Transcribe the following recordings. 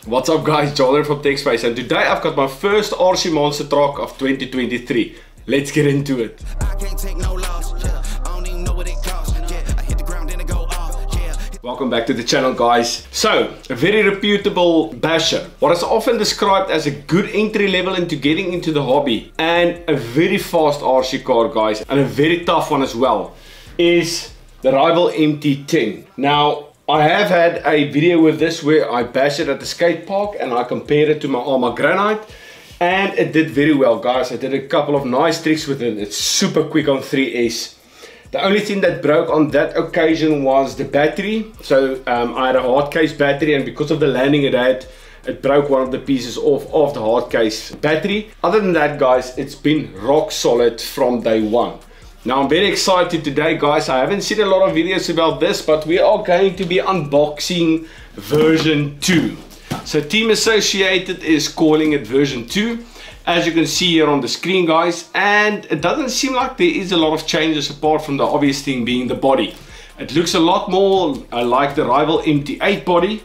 What's up guys, John from TechSpace, and today I've got my first RC Monster truck of 2023. Let's get into it. I can't take no loss. I don't even know what it costs. I hit the ground and it go off. Welcome back to the channel guys. So, a very reputable basher. What is often described as a good entry level into getting into the hobby, and a very fast RC car guys, and a very tough one as well, is the Rival MT10. Now, I have had a video with this where I bashed it at the skate park and I compared it to my Arma Granite, and it did very well guys. I did a couple of nice tricks with it. It's super quick on 3S. The only thing that broke on that occasion was the battery. So I had a hard case battery, and because of the landing it broke one of the pieces off of the hard case battery. Other than that guys, it's been rock solid from day one. Now I'm very excited today guys. I haven't seen a lot of videos about this, but we are going to be unboxing version 2. So Team Associated is calling it version 2, as you can see here on the screen guys, and it doesn't seem like there is a lot of changes apart from the obvious thing being the body. It looks a lot more like the Rival MT8 body.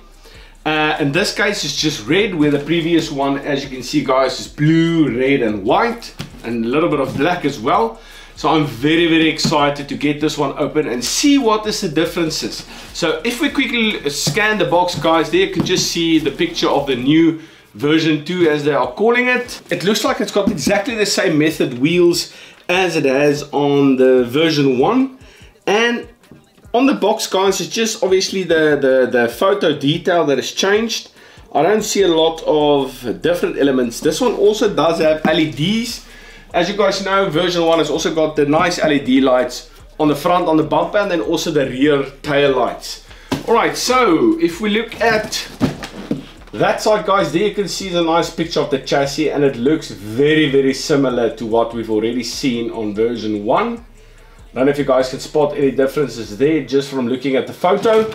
In this case it's just red, where the previous one, as you can see guys, is blue, red and white, and a little bit of black as well. So I'm very excited to get this one open and see what is the differences. So if we quickly scan the box guys, there you can just see the picture of the new version 2 as they are calling it. It looks like it's got exactly the same method wheels as it has on the version 1. And on the box guys, it's just obviously the photo detail that has changed. I don't see a lot of different elements. This one also does have LEDs. As you guys know, version 1 has also got the nice LED lights on the front, on the bumper, and then also the rear tail lights. Alright, so if we look at that side guys, there you can see the nice picture of the chassis, and it looks very similar to what we've already seen on version 1. I don't know if you guys can spot any differences there just from looking at the photo.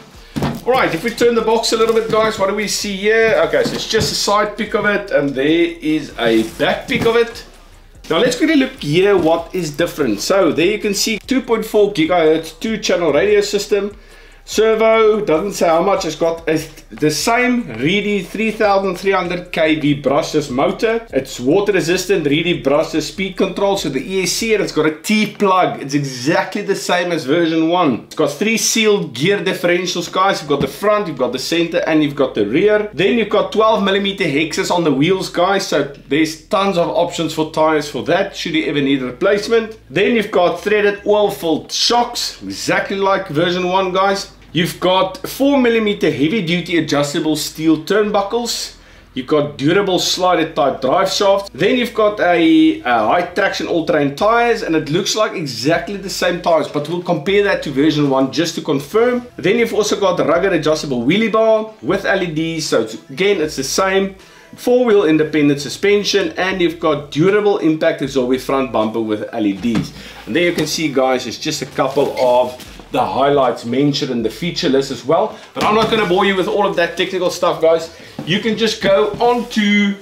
Alright, if we turn the box a little bit guys, what do we see here? Okay, so it's just a side pic of it, and there is a back pic of it. Now let's quickly look here what is different. So there you can see 2.4 gigahertz 2-channel radio system. Servo, doesn't say how much. It's got the same Reedy 3300 kV brushless motor. It's water resistant, Reedy brushless speed control. So the ESC, and it's got a T-plug. It's exactly the same as version 1. It's got 3 sealed gear differentials guys. You've got the front, you've got the center, and you've got the rear. Then you've got 12mm hexes on the wheels guys. So there's tons of options for tires for that, should you ever need a replacement. Then you've got threaded oil-filled shocks, exactly like version 1 guys. You've got 4mm heavy duty adjustable steel turnbuckles. You've got durable slided type drive shafts. Then you've got a high traction all-terrain tires, and it looks like exactly the same tires, but we'll compare that to version 1 just to confirm. Then you've also got the rugged adjustable wheelie bar with LEDs, so again it's the same. 4-wheel independent suspension, and you've got durable impact absorbing front bumper with LEDs. And there you can see guys, it's just a couple of the highlights mentioned in the feature list as well, but I'm not going to bore you with all of that technical stuff guys. You can just go onto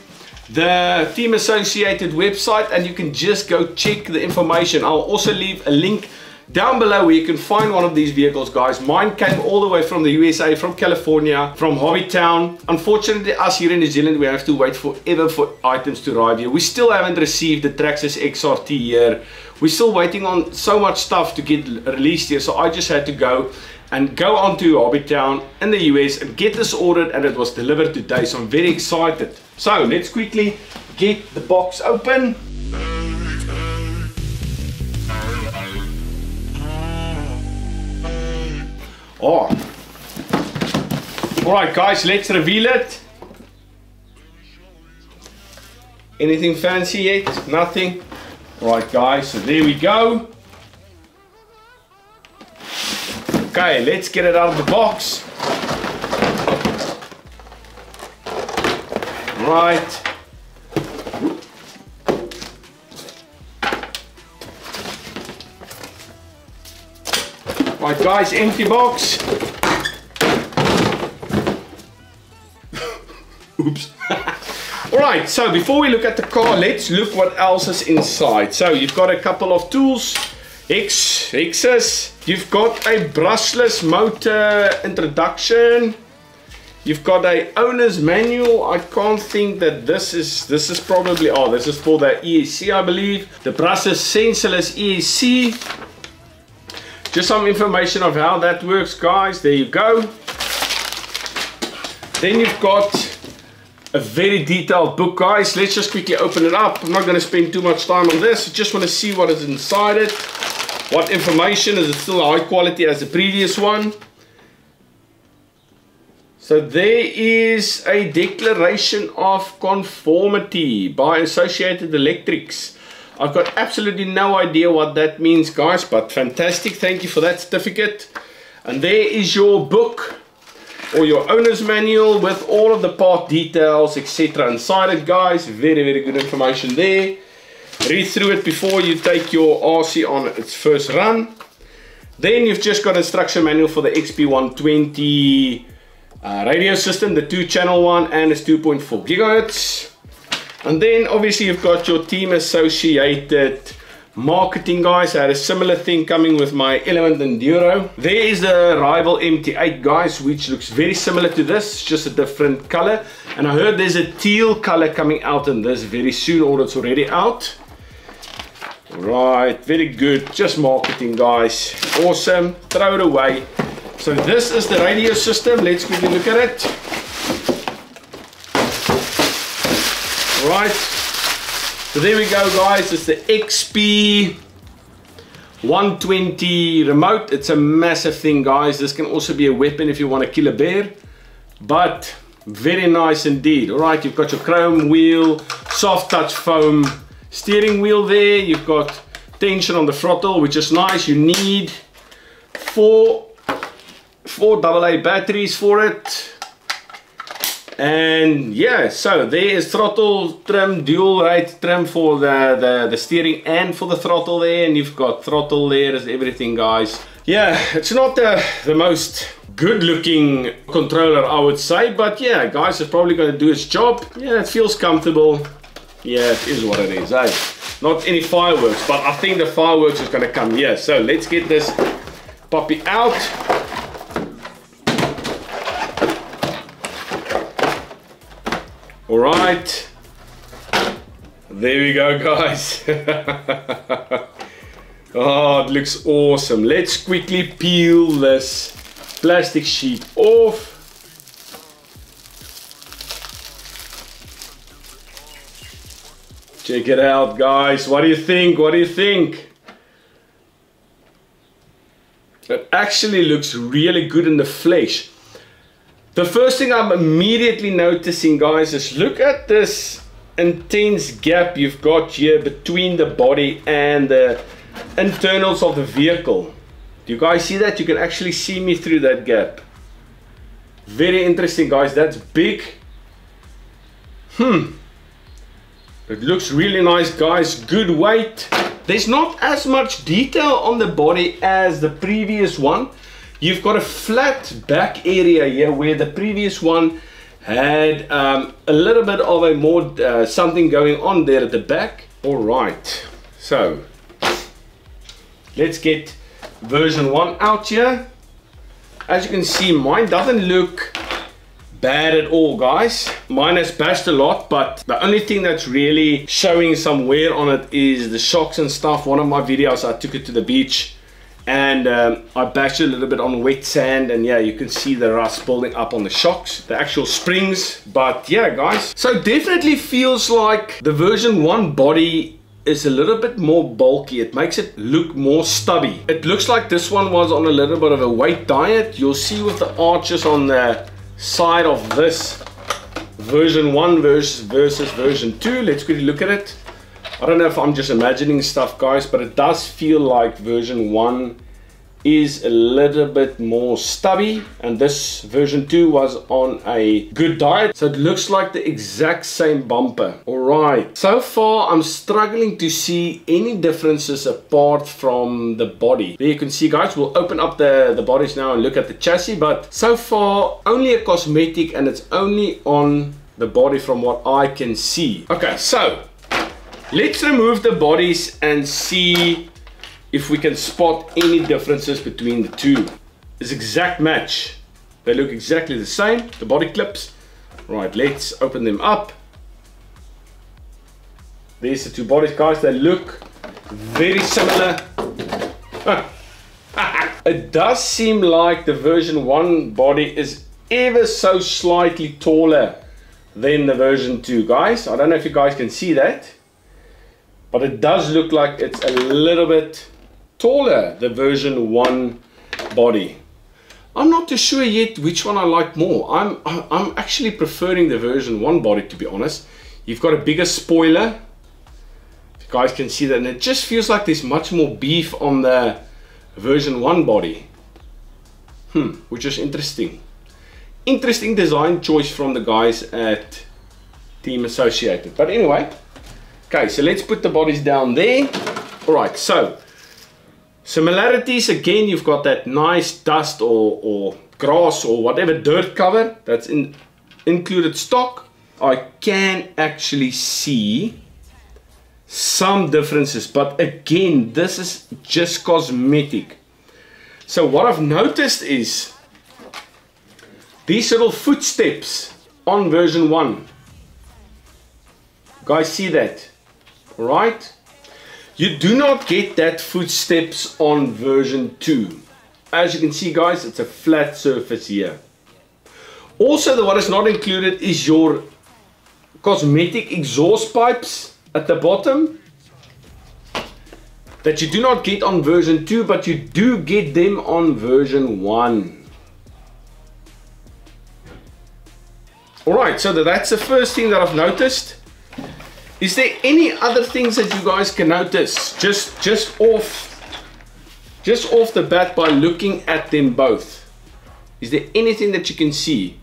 the Team Associated website and you can just go check the information. I'll also leave a link down below where you can find one of these vehicles guys. Mine came all the way from the USA, from California, from Hobbytown. Unfortunately us here in New Zealand, we have to wait forever for items to arrive here. We still haven't received the Traxxas XRT here. We're still waiting on so much stuff to get released here, so I just had to go onto Hobbytown in the US and get this ordered, and it was delivered today, so I'm very excited. So let's quickly get the box open. Oh. Alright guys, let's reveal it. Anything fancy yet? Nothing. Alright guys, so there we go. Okay, let's get it out of the box. Right. Right guys, empty box. Oops. Alright, so before we look at the car, let's look what else is inside. So you've got a couple of tools, hexes, you've got a brushless motor introduction, You've got a owner's manual. I can't think that this is probably, oh, this is for the ESC, I believe. The brushes sensorless ESC. Just some information of how that works, guys. There you go. Then you've got a very detailed book, guys. Let's just quickly open it up. I'm not going to spend too much time on this. I just want to see what is inside it. What information. Is it still high quality as the previous one? So there is a declaration of conformity by Associated Electrics. I've got absolutely no idea what that means, guys, but fantastic. Thank you for that certificate. And there is your book or your owner's manual with all of the part details, etc. inside it, guys. Very, very good information there. Read through it before you take your RC on its first run. Then you've just got instruction manual for the XP120 radio system, the 2-channel one, and it's 2.4 gigahertz. And then obviously you've got your team associated marketing, guys. I had a similar thing coming with my Element Enduro. There is the Rival MT8, guys, which looks very similar to this, just a different color. And I heard there's a teal color coming out in this very soon, or it's already out. Right, very good. Just marketing, guys. Awesome. Throw it away. So this is the radio system. Let's quickly look at it. Right. So there we go, guys. It's the XP120 remote. It's a massive thing, guys. This can also be a weapon if you want to kill a bear. But very nice indeed. All right, you've got your chrome wheel, soft touch foam steering wheel there. You've got tension on the throttle, which is nice. You need four AA batteries for it. And yeah, so there is throttle trim, dual rate trim for the steering and for the throttle there. And you've got throttle there as everything, guys. Yeah, it's not the most good looking controller, I would say, but yeah, guys, it's probably going to do its job. Yeah, it feels comfortable. Yeah, it is what it is, eh? Not any fireworks, but I think the fireworks is going to come here. So let's get this puppy out. All right, there we go, guys. Oh, it looks awesome. Let's quickly peel this plastic sheet off. Check it out, guys. What do you think? What do you think? It actually looks really good in the flesh. The first thing I'm immediately noticing, guys, is look at this intense gap you've got here between the body and the internals of the vehicle. Do you guys see that? You can actually see me through that gap. Very interesting, guys. That's big. It looks really nice, guys. Good weight. There's not as much detail on the body as the previous one. You've got a flat back area here where the previous one had a little bit of a more something going on there at the back. All right, so let's get version 1 out here. As you can see, mine doesn't look bad at all, guys. Mine has bashed a lot, but the only thing that's really showing some wear on it is the shocks and stuff. One of my videos, I took it to the beach and I bashed it a little bit on wet sand, and yeah, you can see the rust building up on the shocks, the actual springs. But yeah, guys, so definitely feels like the version 1 body is a little bit more bulky. It makes it look more stubby. It looks like this one was on a little bit of a weight diet. You'll see with the arches on the side of this version 1 versus version 2. Let's quickly look at it. I don't know if I'm just imagining stuff, guys, but it does feel like version 1 is a little bit more stubby, and this version 2 was on a good diet. So it looks like the exact same bumper. All right, so far I'm struggling to see any differences apart from the body. There you can see, guys, we'll open up the bodies now and look at the chassis, but so far only a cosmetic, and it's only on the body from what I can see. Okay, so let's remove the bodies and see if we can spot any differences between the two. It's exact match. They look exactly the same, the body clips. Right, let's open them up. There's the two bodies, guys. They look very similar. It does seem like the version 1 body is ever so slightly taller than the version 2, guys. I don't know if you guys can see that, but it does look like it's a little bit taller, the version 1 body. I'm not too sure yet which one I like more. I'm actually preferring the version 1 body, to be honest. You've got a bigger spoiler. You guys can see that, and it just feels like there's much more beef on the version 1 body, which is interesting design choice from the guys at Team Associated. But anyway, okay, so let's put the bodies down there. All right, so similarities, again, you've got that nice dust or grass or whatever dirt cover that's included stock. I can actually see some differences, but again, this is just cosmetic. So what I've noticed is these little footsteps on version 1. Guys, see that? Right? You do not get that footsteps on version 2. As you can see, guys, it's a flat surface here. Also, what is not included is your cosmetic exhaust pipes at the bottom that you do not get on version 2, but you do get them on version 1. Alright, so that's the first thing that I've noticed. Is there any other things that you guys can notice just off the bat by looking at them both? Is there anything that you can see?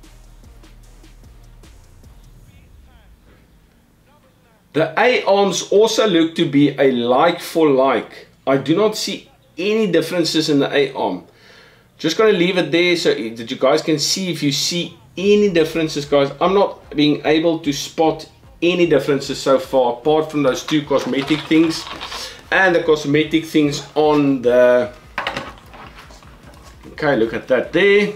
The A-arms also look to be a like for like. I do not see any differences in the A-arm. Just going to leave it there so that you guys can see if you see any differences, guys. I'm not being able to spot any differences so far, apart from those two cosmetic things and the cosmetic things on the... Okay, look at that there.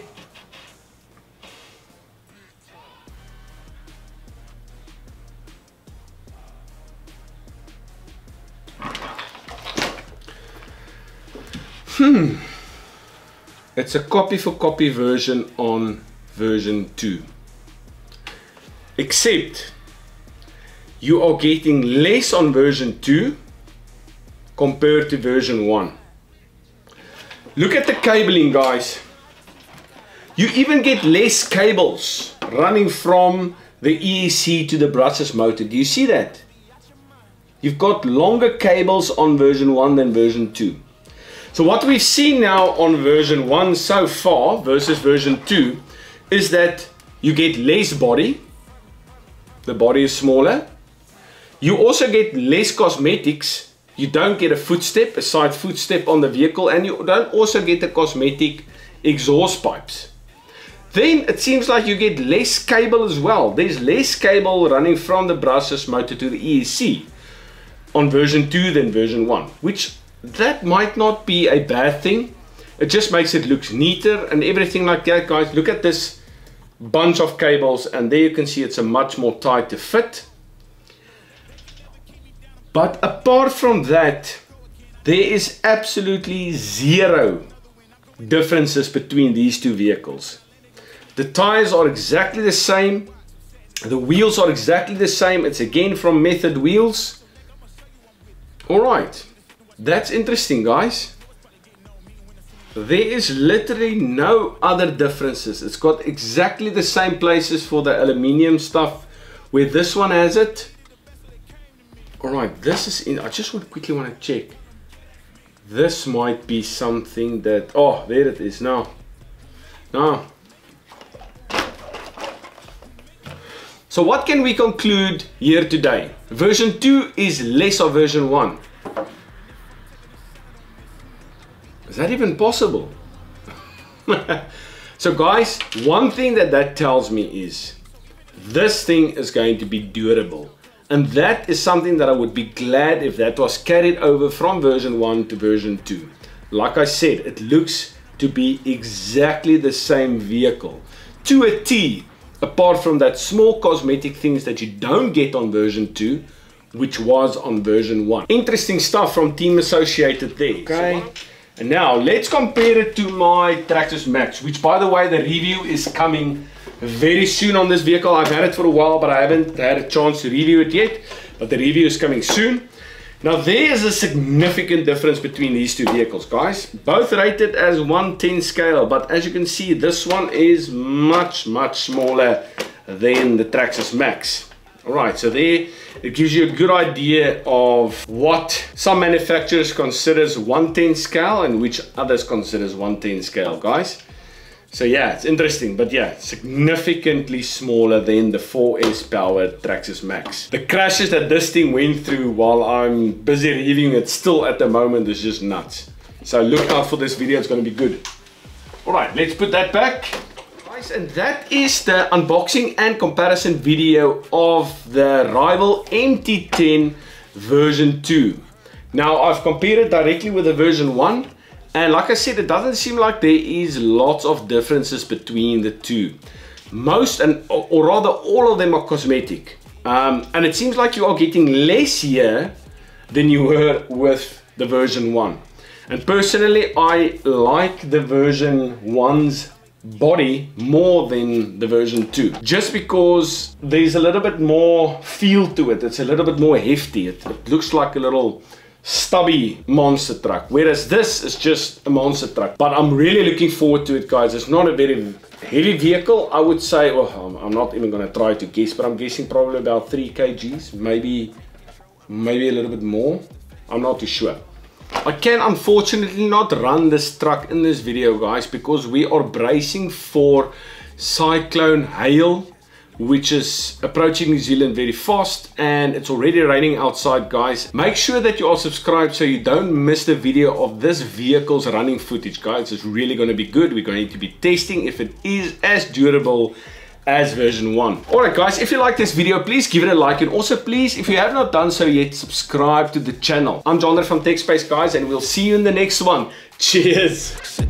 It's a copy for copy version on version 2. Except you are getting less on version 2 compared to version 1. Look at the cabling, guys. You even get less cables running from the ESC to the brushless motor. Do you see that? You've got longer cables on version 1 than version 2. So what we've seen now on version 1 so far versus version 2 is that you get less body. The body is smaller. You also get less cosmetics. You don't get a side footstep on the vehicle, and you don't also get the cosmetic exhaust pipes. Then it seems like you get less cable as well. There's less cable running from the brushless motor to the ESC on version 2 than version 1, which that might not be a bad thing. It just makes it look neater and everything like that, guys. Look at this bunch of cables, and there you can see it's a much more tighter fit. But apart from that, there is absolutely zero differences between these two vehicles. The tires are exactly the same. The wheels are exactly the same. It's again from Method Wheels. Alright, that's interesting, guys. There is literally no other differences. It's got exactly the same places for the aluminium stuff where this one has it. Alright, this is in. I just quickly want to check. This might be something that... Oh, there it is now. Now. So what can we conclude here today? Version 2 is less of version 1. Is that even possible? So guys, one thing that tells me is this thing is going to be durable. And that is something that I would be glad if that was carried over from version 1 to version 2. Like I said, it looks to be exactly the same vehicle to a T, apart from that small cosmetic things that you don't get on version 2, which was on version 1. Interesting stuff from Team Associated there. Okay. And now let's compare it to my Traxxas Max, which by the way, the review is coming very soon on this vehicle. I've had it for a while, but I haven't had a chance to review it yet. But the review is coming soon. Now there is a significant difference between these two vehicles, guys. Both rated as 110 scale, but as you can see, this one is much smaller than the Traxxas Max. Alright, so there it gives you a good idea of what some manufacturers considers 110 scale and which others considers 110 scale, guys. So yeah, it's interesting, but yeah, significantly smaller than the 4S powered Traxxas Max. The crashes that this thing went through while I'm busy reviewing it still at the moment is just nuts. So look out for this video, it's going to be good. Alright, let's put that back. And that is the unboxing and comparison video of the rival MT10 version 2. Now I've compared it directly with the version 1, and like I said, it doesn't seem like there is lots of differences between the two. Most, or rather all of them, are cosmetic, and it seems like you are getting less here than you were with the version 1. And personally, I like the version 1's body more than the version 2, just because there's a little bit more feel to it. It's a little bit more hefty. It looks like a little stubby monster truck, whereas this is just a monster truck. But I'm really looking forward to it, guys. It's not a very heavy vehicle, I would say. Well, I'm not even going to try to guess, but I'm guessing probably about 3 kgs, maybe a little bit more. I'm not too sure. I can unfortunately not run this truck in this video, guys, because we are bracing for Cyclone Hail, which is approaching New Zealand very fast, and it's already raining outside, guys. Make sure that you are subscribed so you don't miss the video of this vehicle's running footage, guys. It's really going to be good. We're going to be testing if it is as durable as version 1. Alright, guys, if you like this video, please give it a like, and also please, if you have not done so yet, subscribe to the channel. I'm John from TechSpace, guys, and we'll see you in the next one. Cheers.